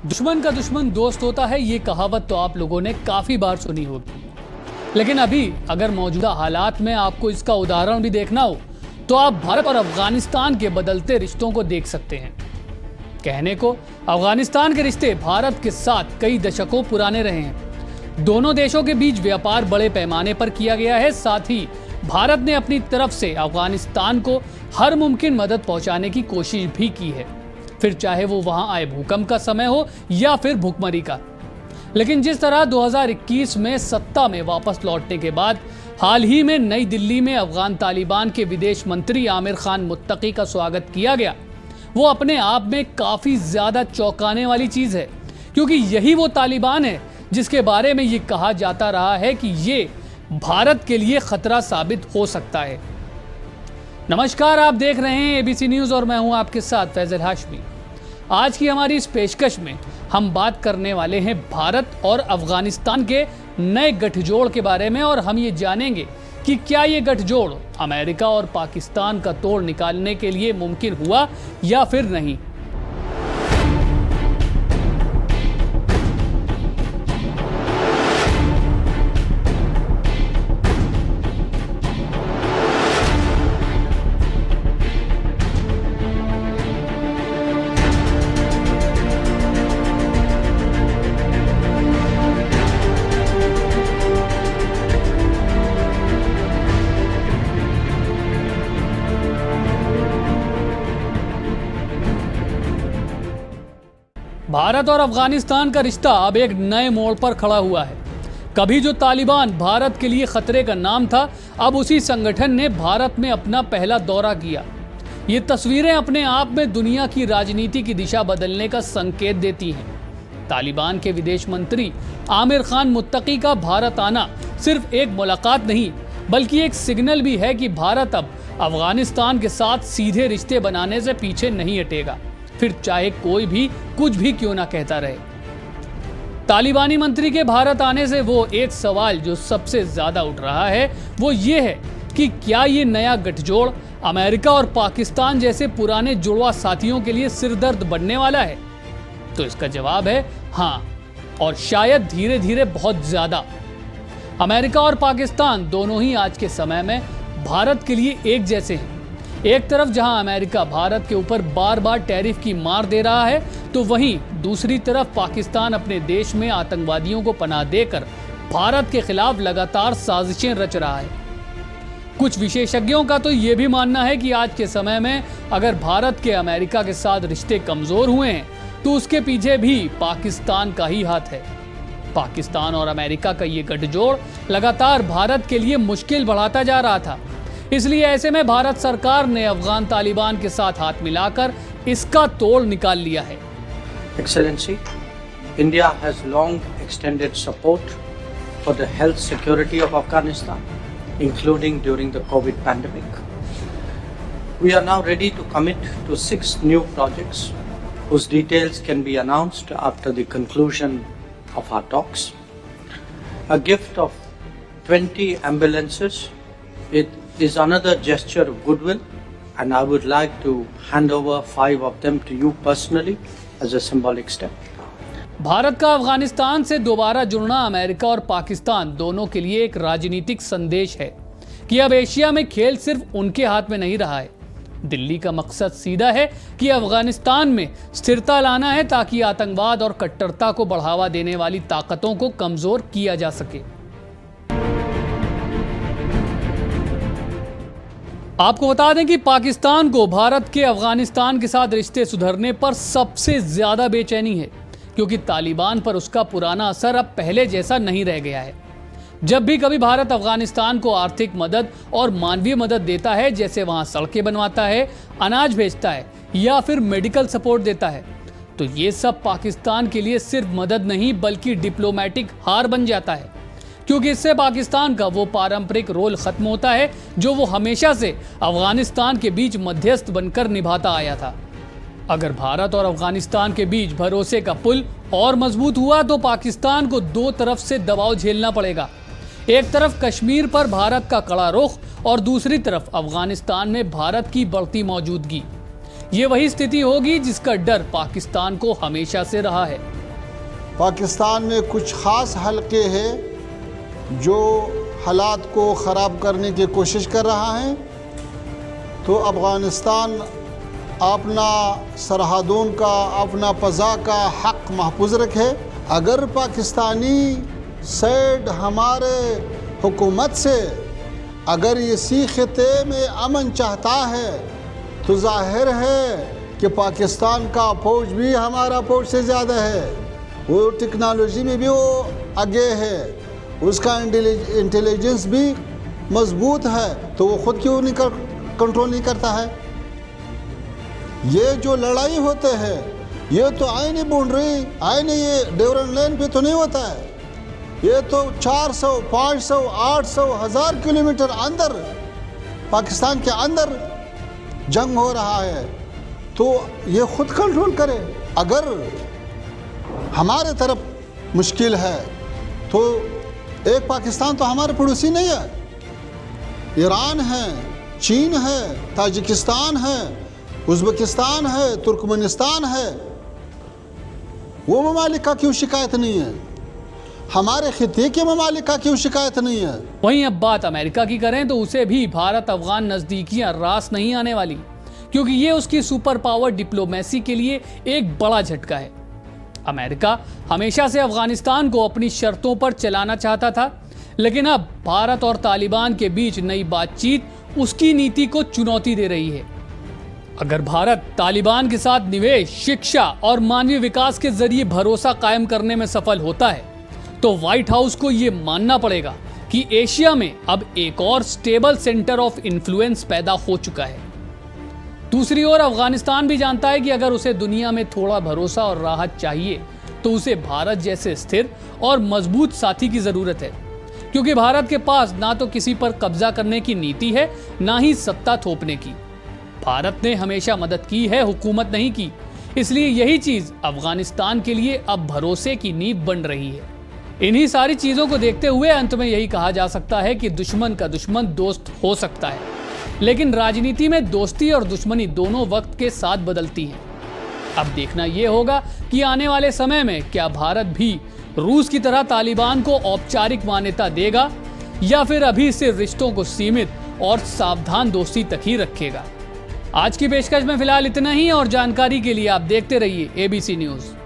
दुश्मन का दुश्मन दोस्त होता है, ये कहावत तो आप लोगों ने काफी बार सुनी होगी। लेकिन अभी अगर मौजूदा हालात में आपको इसका उदाहरण भी देखना हो तो आप भारत और अफगानिस्तान के बदलते रिश्तों को देख सकते हैं। कहने को अफगानिस्तान के रिश्ते भारत के साथ कई दशकों पुराने रहे हैं। दोनों देशों के बीच व्यापार बड़े पैमाने पर किया गया है। साथ ही भारत ने अपनी तरफ से अफगानिस्तान को हर मुमकिन मदद पहुंचाने की कोशिश भी की है, फिर चाहे वो वहां आए भूकंप का समय हो या फिर भुखमरी का। लेकिन जिस तरह 2021 में सत्ता में वापस लौटने के बाद हाल ही में नई दिल्ली में अफगान तालिबान के विदेश मंत्री आमिर खान मुत्तकी का स्वागत किया गया, वो अपने आप में काफी ज्यादा चौंकाने वाली चीज है, क्योंकि यही वो तालिबान है जिसके बारे में ये कहा जाता रहा है कि ये भारत के लिए खतरा साबित हो सकता है। नमस्कार, आप देख रहे हैं एबीसी न्यूज और मैं हूं आपके साथ फैजल हाशमी। आज की हमारी इस पेशकश में हम बात करने वाले हैं भारत और अफगानिस्तान के नए गठजोड़ के बारे में, और हम ये जानेंगे कि क्या ये गठजोड़ अमेरिका और पाकिस्तान का तोड़ निकालने के लिए मुमकिन हुआ या फिर नहीं। भारत और अफगानिस्तान का रिश्ता अब एक नए मोड़ पर खड़ा हुआ है। कभी जो तालिबान भारत के लिए खतरे का नाम था, अब उसी संगठन ने भारत में अपना पहला दौरा किया। ये तस्वीरें अपने आप में दुनिया की राजनीति की दिशा बदलने का संकेत देती हैं। तालिबान के विदेश मंत्री आमिर खान मुत्तकी का भारत आना सिर्फ एक मुलाकात नहीं, बल्कि एक सिग्नल भी है कि भारत अब अफगानिस्तान के साथ सीधे रिश्ते बनाने से पीछे नहीं हटेगा, फिर चाहे कोई भी कुछ भी क्यों ना कहता रहे। तालिबानी मंत्री के भारत आने से वो एक सवाल जो सबसे ज्यादा उठ रहा है वो ये है कि क्या ये नया गठजोड़ अमेरिका और पाकिस्तान जैसे पुराने जुड़वा साथियों के लिए सिरदर्द बनने वाला है। तो इसका जवाब है हाँ, और शायद धीरे धीरे बहुत ज्यादा। अमेरिका और पाकिस्तान दोनों ही आज के समय में भारत के लिए एक जैसे हैं। एक तरफ जहां अमेरिका भारत के ऊपर बार बार टैरिफ की मार दे रहा है, तो वहीं दूसरी तरफ पाकिस्तान अपने देश में आतंकवादियों को पनाह देकर भारत के खिलाफ लगातार साजिशें रच रहा है। कुछ विशेषज्ञों का तो ये भी मानना है कि आज के समय में अगर भारत के अमेरिका के साथ रिश्ते कमजोर हुए हैं तो उसके पीछे भी पाकिस्तान का ही हाथ है। पाकिस्तान और अमेरिका का ये गठजोड़ लगातार भारत के लिए मुश्किल बढ़ाता जा रहा था। इसलिए ऐसे में भारत सरकार ने अफगान तालिबान के साथ हाथ मिलाकर इसका तोड़ निकाल लिया है। Excellency, India has long extended support for the health security of Afghanistan, including during the COVID pandemic. We are now ready to commit to 6 new projects whose details can be announced after the conclusion of our talks. A gift of 20 ambulances is another gesture of goodwill, and I would like to hand over 5 of them to you personally as a symbolic step. Bharat का अफगानिस्तान से दोबारा जुड़ना America और पाकिस्तान दोनों के लिए एक राजनीतिक संदेश है कि अब एशिया में खेल सिर्फ उनके हाथ में नहीं रहा है। दिल्ली का मकसद सीधा है कि अफगानिस्तान में स्थिरता लाना है, ताकि आतंकवाद और कट्टरता को बढ़ावा देने वाली ताकतों को कमजोर किया जा सके। आपको बता दें कि पाकिस्तान को भारत के अफगानिस्तान के साथ रिश्ते सुधरने पर सबसे ज्यादा बेचैनी है, क्योंकि तालिबान पर उसका पुराना असर अब पहले जैसा नहीं रह गया है। जब भी कभी भारत अफगानिस्तान को आर्थिक मदद और मानवीय मदद देता है, जैसे वहां सड़कें बनवाता है, अनाज भेजता है या फिर मेडिकल सपोर्ट देता है, तो ये सब पाकिस्तान के लिए सिर्फ मदद नहीं बल्कि डिप्लोमेटिक हार बन जाता है, क्योंकि इससे पाकिस्तान का वो पारंपरिक रोल खत्म होता है जो वो हमेशा से अफगानिस्तान के बीच मध्यस्थ बनकर निभाता आया था। अगर भारत और अफगानिस्तान के बीच भरोसे का पुल और मजबूत हुआ तो पाकिस्तान को दो तरफ से दबाव झेलना पड़ेगा। एक तरफ कश्मीर पर भारत का कड़ा रुख और दूसरी तरफ अफगानिस्तान में भारत की बढ़ती मौजूदगी। ये वही स्थिति होगी जिसका डर पाकिस्तान को हमेशा से रहा है। पाकिस्तान में कुछ ख़ास हलके हैं जो हालात को ख़राब करने की कोशिश कर रहा है, तो अफ़गानिस्तान अपना सरहदों का, अपना फ़ज़ा का हक़ महफूज रखे। अगर पाकिस्तानी साइड हमारे हुकूमत से अगर इसी खिते में अमन चाहता है तो जाहिर है कि पाकिस्तान का फ़ौज भी हमारा फ़ौज से ज़्यादा है, वो टेक्नोलॉजी में भी वो आगे है, उसका इंटेलिजेंस भी मजबूत है, तो वो ख़ुद क्यों नहीं कंट्रोल नहीं करता है। ये जो लड़ाई होते हैं ये तो आईनी बाउंड्री, आईनी ये ड्यूरेंट लाइन पे तो नहीं होता है, ये तो 400, 500, 800, 1000 किलोमीटर अंदर पाकिस्तान के अंदर जंग हो रहा है, तो ये खुद कंट्रोल करे। अगर हमारे तरफ मुश्किल है तो एक पाकिस्तान तो हमारे पड़ोसी नहीं है, ईरान है, चीन है, ताजिकिस्तान है, उज़्बेकिस्तान है, तुर्कमेनिस्तान है, वो ममालिक का क्यों शिकायत नहीं है, हमारे खिते के ममालिक का क्यों शिकायत नहीं है। वहीं अब बात अमेरिका की करें तो उसे भी भारत अफगान नजदीकियां रास नहीं आने वाली, क्योंकि ये उसकी सुपर पावर डिप्लोमेसी के लिए एक बड़ा झटका है। अमेरिका हमेशा से अफगानिस्तान को अपनी शर्तों पर चलाना चाहता था, लेकिन अब भारत और तालिबान के बीच नई बातचीत उसकी नीति को चुनौती दे रही है। अगर भारत तालिबान के साथ निवेश, शिक्षा और मानवीय विकास के जरिए भरोसा कायम करने में सफल होता है तो व्हाइट हाउस को यह मानना पड़ेगा कि एशिया में अब एक और स्टेबल सेंटर ऑफ इन्फ्लुएंस पैदा हो चुका है। दूसरी ओर अफगानिस्तान भी जानता है कि अगर उसे दुनिया में थोड़ा भरोसा और राहत चाहिए तो उसे भारत जैसे स्थिर और मजबूत साथी की जरूरत है, क्योंकि भारत के पास ना तो किसी पर कब्जा करने की नीति है, ना ही सत्ता थोपने की। भारत ने हमेशा मदद की है, हुकूमत नहीं की, इसलिए यही चीज अफगानिस्तान के लिए अब भरोसे की नींव बन रही है। इन्हीं सारी चीजों को देखते हुए अंत में यही कहा जा सकता है कि दुश्मन का दुश्मन दोस्त हो सकता है, लेकिन राजनीति में दोस्ती और दुश्मनी दोनों वक्त के साथ बदलती हैं। अब देखना यह होगा कि आने वाले समय में क्या भारत भी रूस की तरह तालिबान को औपचारिक मान्यता देगा या फिर अभी से रिश्तों को सीमित और सावधान दोस्ती तक ही रखेगा। आज की पेशकश में फिलहाल इतना ही, और जानकारी के लिए आप देखते रहिए ABC न्यूज़।